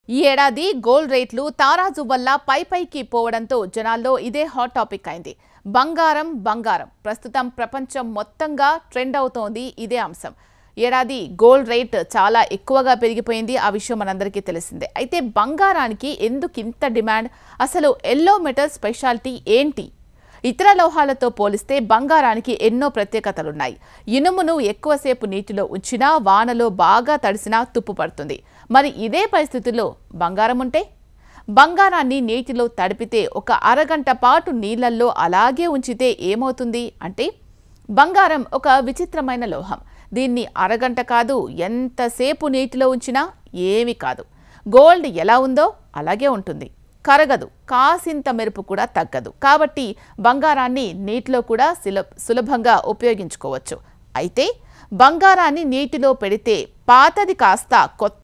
ఈ ఏడాది గోల్డ్ రేట్లు తారాజు వల్ల పైకి పోవడంతో జనాల్లో ఇదే హాట్ టాపిక్ అయింది. బంగారం ప్రస్తుతం ప్రపంచం మొత్తంగా ట్రెండ్ అవుతోంది ఇదే అంశం. ఏడాది గోల్డ్ రేట్ చాలా ఎక్కువగా పెరిగిపోయింది. ఆ విషయం మనందరికీ తెలిసిందే. అయితే బంగారానికి ఎందుకు ఇంత డిమాండ్? అసలు ఎల్లో మెటల్ స్పెషాలిటీ ఏంటి? ఇతర లోహాలతో పోలిస్తే బంగారానికి ఎన్నో ప్రత్యేకతలున్నాయి. ఇనుమును ఎక్కువసేపు నీటిలో ఉంచినా, వానలో బాగా తడిసినా తుప్పు పడుతుంది. మరి ఇదే పరిస్థితుల్లో బంగారం ఉంటే? బంగారాన్ని నీటిలో తడిపితే ఒక అరగంట పాటు నీళ్లల్లో అలాగే ఉంచితే ఏమవుతుంది అంటే, బంగారం ఒక విచిత్రమైన లోహం. దీన్ని అరగంట కాదు, ఎంతసేపు నీటిలో ఉంచినా ఏమీ కాదు. గోల్డ్ ఎలా ఉందో అలాగే ఉంటుంది, కరగదు, కాసింత మెరుపు కూడా తగ్గదు. కాబట్టి బంగారాన్ని నీటిలో కూడా సులభంగా ఉపయోగించుకోవచ్చు. అయితే బంగారాన్ని నీటిలో పెడితే పాతది కాస్త కొత్త